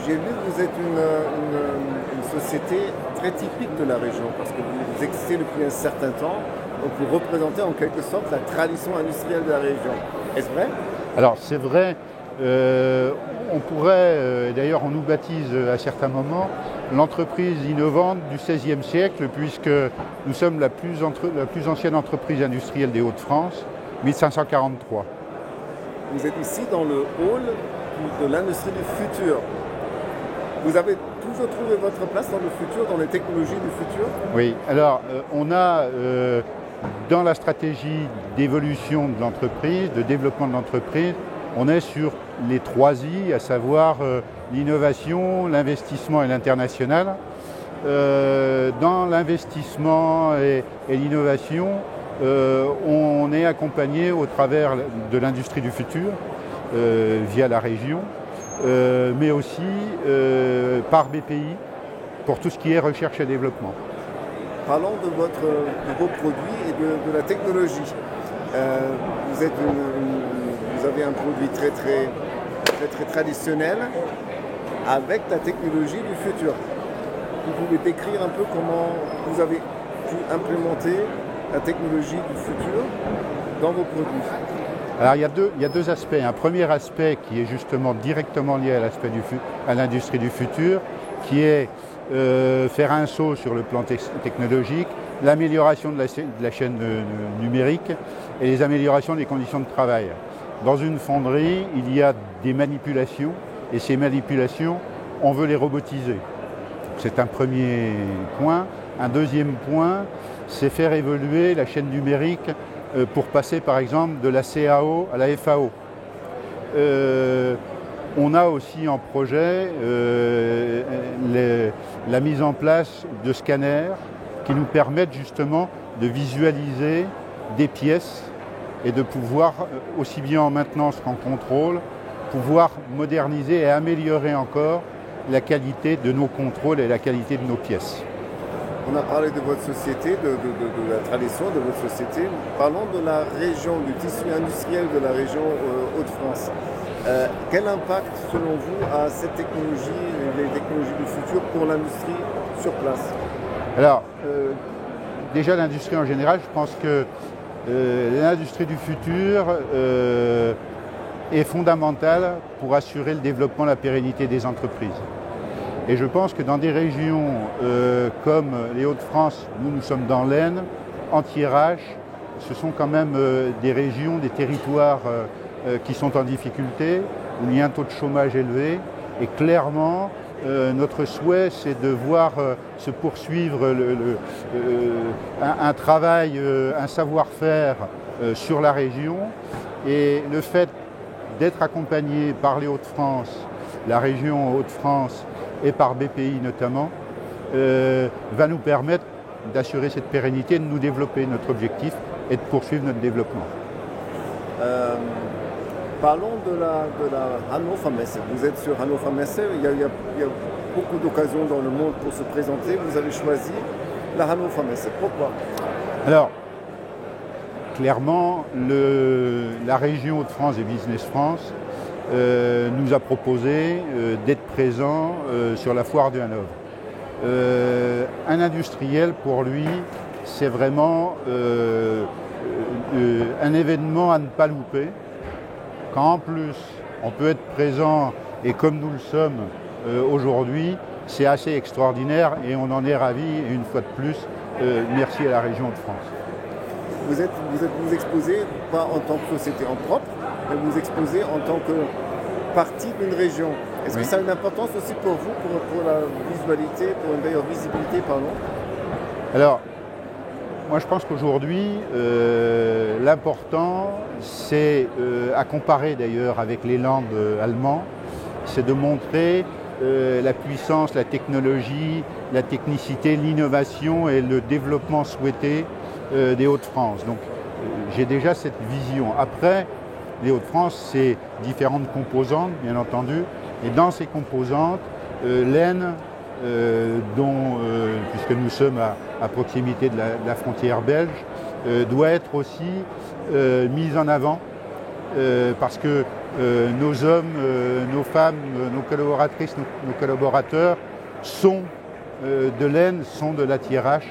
J'ai vu que vous êtes une société très typique de la région parce que vous existez depuis un certain temps, donc vous représentez en quelque sorte la tradition industrielle de la région. Est-ce vrai? Alors c'est vrai, on pourrait, d'ailleurs on nous baptise à certains moments, l'entreprise innovante du XVIe siècle puisque nous sommes la plus ancienne entreprise industrielle des Hauts-de-France, 1543. Vous êtes ici dans le hall de l'industrie du futur. Vous avez toujours trouvé votre place dans le futur, dans les technologies du futur? Oui, alors on a dans la stratégie d'évolution de l'entreprise, de développement de l'entreprise, on est sur les 3 I, à savoir l'innovation, l'investissement et l'international. Dans l'investissement et l'innovation, on est accompagné au travers de l'industrie du futur, via la région, mais aussi par BPI pour tout ce qui est recherche et développement. Parlons de vos produits et de la technologie. Vous avez un produit très traditionnel avec la technologie du futur. Vous pouvez décrire un peu comment vous avez pu implémenter la technologie du futur dans vos produits? Alors il y a deux aspects. Un premier aspect qui est justement directement lié à l'industrie du futur, qui est faire un saut sur le plan technologique, l'amélioration de la chaîne numérique et les améliorations des conditions de travail. Dans une fonderie, il y a des manipulations et ces manipulations, on veut les robotiser. C'est un premier point. Un deuxième point, c'est faire évoluer la chaîne numérique pour passer par exemple de la CAO à la FAO. On a aussi en projet la mise en place de scanners qui nous permettent justement de visualiser des pièces et de pouvoir, aussi bien en maintenance qu'en contrôle, pouvoir moderniser et améliorer encore la qualité de nos contrôles et la qualité de nos pièces. On a parlé de votre société, de la tradition de votre société. Parlons de la région, du tissu industriel de la région Hauts-de-France. Quel impact, selon vous, a cette technologie, les technologies du futur pour l'industrie sur place? Alors, déjà l'industrie en général, je pense que l'industrie du futur est fondamentale pour assurer le développement et la pérennité des entreprises. Et je pense que dans des régions comme les Hauts-de-France, nous sommes dans l'Aisne, Anti-RH, ce sont quand même des régions, des territoires qui sont en difficulté, où il y a un taux de chômage élevé. Et clairement, notre souhait, c'est de voir se poursuivre un travail, un savoir-faire sur la région. Et le fait d'être accompagné par les Hauts-de-France, la région Hauts-de-France, et par BPI notamment, va nous permettre d'assurer cette pérennité, de nous développer. Notre objectif et de poursuivre notre développement. Parlons de la Hannover Messe. Vous êtes sur Hannover Messe, il y a beaucoup d'occasions dans le monde pour se présenter. Vous avez choisi la Hannover Messe. Pourquoi? Alors, clairement, la région Hauts-de-France et Business France nous a proposé d'être présent sur la foire de Hanovre. Un industriel, pour lui, c'est vraiment un événement à ne pas louper. Quand en plus on peut être présent, et comme nous le sommes aujourd'hui, c'est assez extraordinaire et on en est ravis. Et une fois de plus, merci à la région Hauts-de-France. Vous exposez pas en tant que société en propre, mais vous exposez en tant que partie d'une région. Est-ce que ça a une importance aussi pour vous, pour la visualité, pour une meilleure visibilité, pardon? Alors, moi je pense qu'aujourd'hui, l'important, c'est, à comparer d'ailleurs avec les landes allemands, c'est de montrer la puissance, la technologie, la technicité, l'innovation et le développement souhaité des Hauts-de-France. Donc j'ai déjà cette vision. Après, les Hauts-de-France, c'est différentes composantes, bien entendu. Et dans ces composantes, l'Aisne, puisque nous sommes à proximité de la frontière belge, doit être aussi mise en avant parce que nos hommes, nos femmes, nos collaboratrices, nos collaborateurs sont de l'Aisne, sont de la TIRH,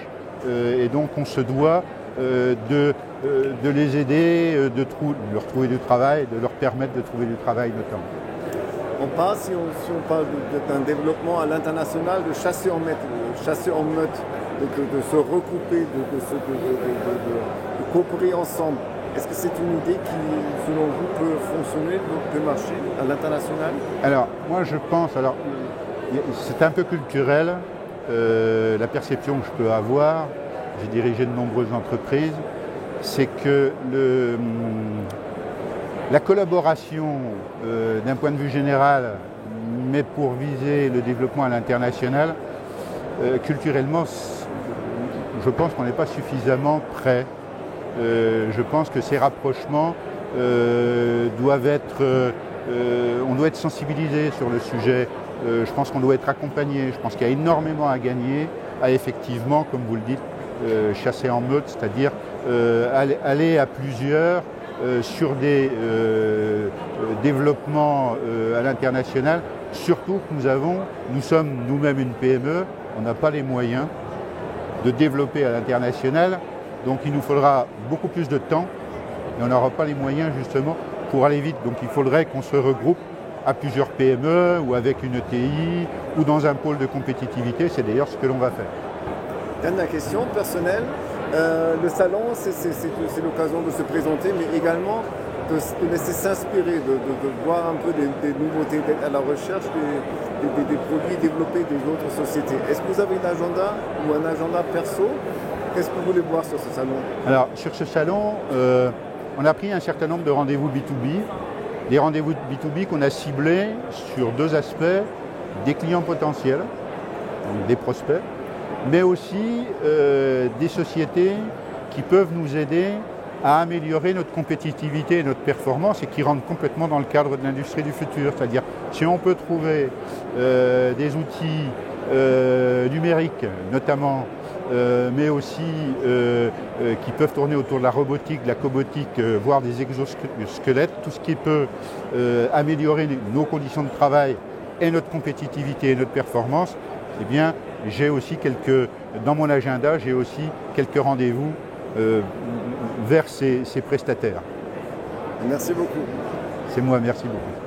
et donc on se doit de les aider, de leur trouver du travail, de leur permettre de trouver du travail notamment. On parle, si on parle d'un développement à l'international, de chasser en meute, de se regrouper, de coopérer ensemble. Est-ce que c'est une idée qui, selon vous, peut fonctionner, peut marcher à l'international? Alors, moi je pense, c'est un peu culturel, la perception que je peux avoir, j'ai dirigé de nombreuses entreprises, c'est que la collaboration, d'un point de vue général, mais pour viser le développement à l'international, culturellement, je pense qu'on n'est pas suffisamment prêt. Je pense que ces rapprochements doivent être... on doit être sensibilisé sur le sujet. Je pense qu'on doit être accompagné. Je pense qu'il y a énormément à gagner à effectivement, comme vous le dites, chasser en meute, c'est-à-dire aller à plusieurs sur des développements à l'international, surtout que nous sommes nous-mêmes une PME, on n'a pas les moyens de développer à l'international, donc il nous faudra beaucoup plus de temps et on n'aura pas les moyens justement pour aller vite. Donc il faudrait qu'on se regroupe à plusieurs PME ou avec une ETI ou dans un pôle de compétitivité, c'est d'ailleurs ce que l'on va faire. Dernière question personnelle. Le salon, c'est l'occasion de se présenter, mais également de laisser s'inspirer, de voir un peu des nouveautés, d'être à la recherche des produits développés des autres sociétés. Est-ce que vous avez un agenda ou un agenda perso? Qu'est-ce que vous voulez voir sur ce salon? Alors, sur ce salon, on a pris un certain nombre de rendez-vous B2B, des rendez-vous B2B qu'on a ciblés sur deux aspects, des clients potentiels, donc des prospects, mais aussi des sociétés qui peuvent nous aider à améliorer notre compétitivité et notre performance et qui rentrent complètement dans le cadre de l'industrie du futur. C'est-à-dire, si on peut trouver des outils numériques notamment, mais aussi qui peuvent tourner autour de la robotique, de la cobotique, voire des exosquelettes, tout ce qui peut améliorer nos conditions de travail et notre compétitivité et notre performance, eh bien, dans mon agenda, j'ai aussi quelques rendez-vous vers ces prestataires. Merci beaucoup. C'est moi, merci beaucoup.